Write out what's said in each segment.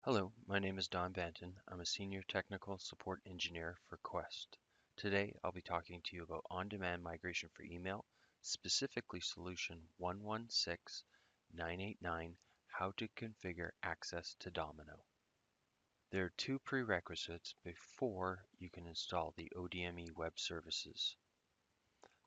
Hello, my name is Don Banton. I'm a Senior Technical Support Engineer for Quest. Today I'll be talking to you about on-demand migration for email, specifically solution 116989, how to configure access to Domino. There are two prerequisites before you can install the ODME web services.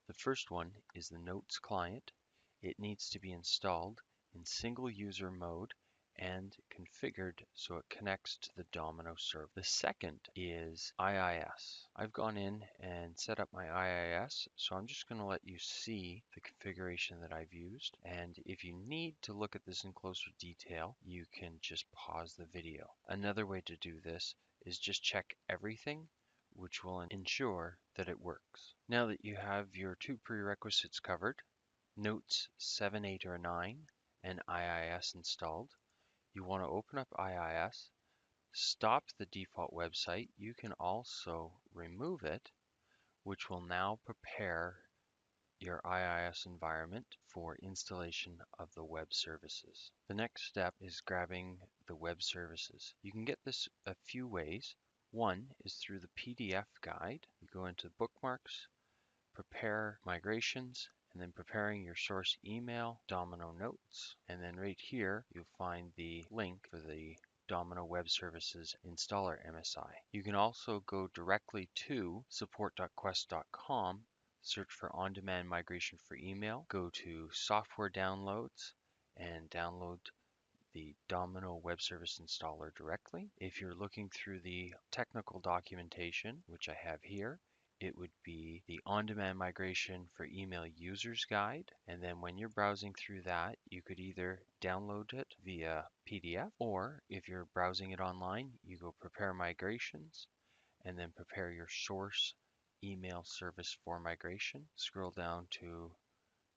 The first one is the Notes client. It needs to be installed in single user mode and configured so it connects to the Domino server. The second is IIS. I've gone in and set up my IIS, so I'm just going to let you see the configuration that I've used. And if you need to look at this in closer detail, you can just pause the video. Another way to do this is just check everything, which will ensure that it works. Now that you have your two prerequisites covered, Notes 7, 8, or 9, and IIS installed, you want to open up IIS, stop the default website. You can also remove it, which will now prepare your IIS environment for installation of the web services. The next step is grabbing the web services. You can get this a few ways. One is through the PDF guide. You go into bookmarks, prepare migrations, and then preparing your source email, Domino Notes, and then right here you'll find the link for the Domino Web Services installer MSI. You can also go directly to support.quest.com, search for on-demand migration for email, go to software downloads, and download the Domino Web Service installer directly. If you're looking through the technical documentation, which I have here, it would be the on-demand migration for email users guide. And then when you're browsing through that, you could either download it via PDF, or if you're browsing it online, you go prepare migrations and then prepare your source email service for migration. Scroll down to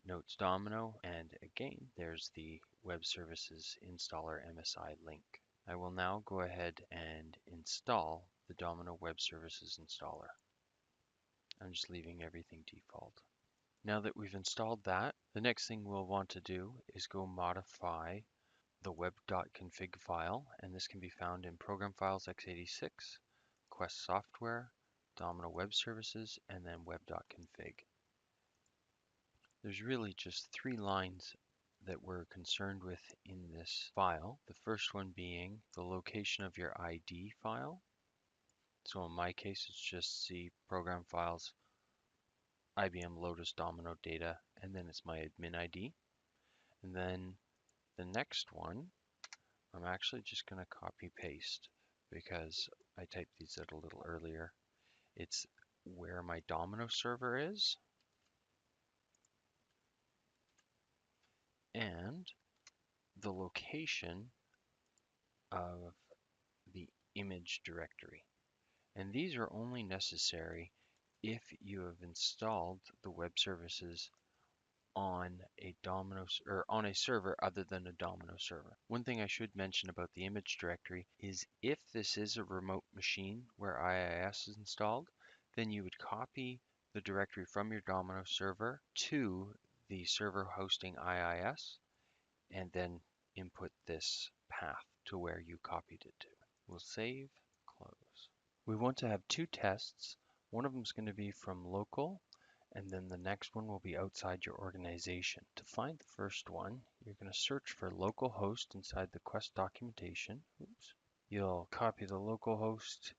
Notes Domino, and again, there's the Web Services Installer MSI link. I will now go ahead and install the Domino Web Services installer. I'm just leaving everything default. Now that we've installed that, the next thing we'll want to do is go modify the web.config file, and this can be found in Program Files x86, Quest Software, Domino Web Services, and then web.config. There's really just three lines that we're concerned with in this file. The first one being the location of your ID file. So in my case, it's just C Program Files, IBM Lotus Domino Data, and then it's my admin ID. And then the next one, I'm actually just going to copy paste because I typed these out a little earlier. It's where my Domino server is and the location of the image directory. And these are only necessary if you have installed the web services on a Domino or on a server other than a Domino server. One thing I should mention about the image directory is if this is a remote machine where IIS is installed, then you would copy the directory from your Domino server to the server hosting IIS and then input this path to where you copied it to. We'll save, close. We want to have two tests. One of them is going to be from local, and then the next one will be outside your organization. To find the first one, you're going to search for localhost inside the Quest documentation. Oops. You'll copy the localhost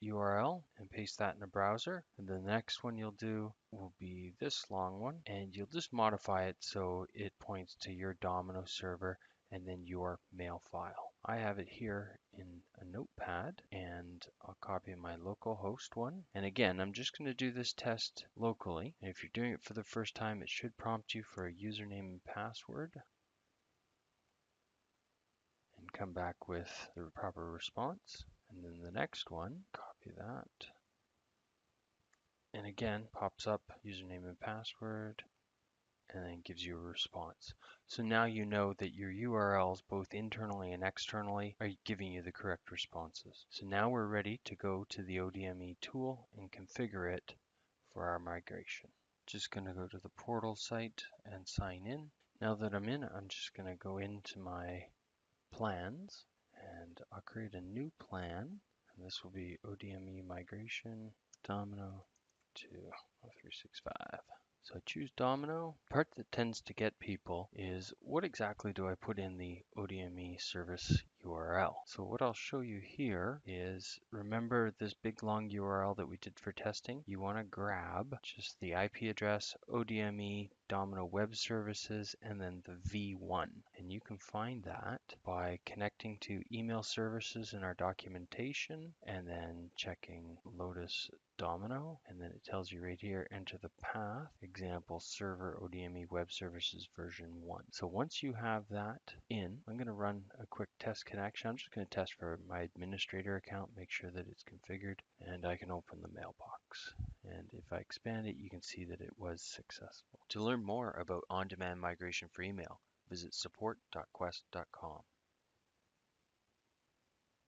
URL and paste that in a browser. And the next one you'll do will be this long one, and you'll just modify it so it points to your Domino server and then your mail file. I have it here in a notepad, and I'll copy my localhost one. And again, I'm just going to do this test locally. And if you're doing it for the first time, it should prompt you for a username and password and come back with the proper response. And then the next one, copy that. And again, pops up username and password, and then gives you a response. So now you know that your URLs, both internally and externally, are giving you the correct responses. So now we're ready to go to the ODME tool and configure it for our migration. Just going to go to the portal site and sign in. Now that I'm in, I'm just going to go into my plans And I'll create a new plan, and this will be ODME migration Domino to 365. So I choose Domino. The part that tends to get people is what exactly do I put in the ODME service URL? So what I'll show you here is, remember this big long URL that we did for testing? You want to grab just the IP address, ODME, Domino Web Services, and then the V1. And you can find that by connecting to email services in our documentation and then checking Lotus Domino, and then it tells you right here, enter the path, example server ODME Web Services version 1. So once you have that in, I'm going to run a quick test connection. I'm just going to test for my administrator account, make sure that it's configured, and I can open the mailbox. And if I expand it, you can see that it was successful. To learn more about on-demand migration for email, visit support.quest.com.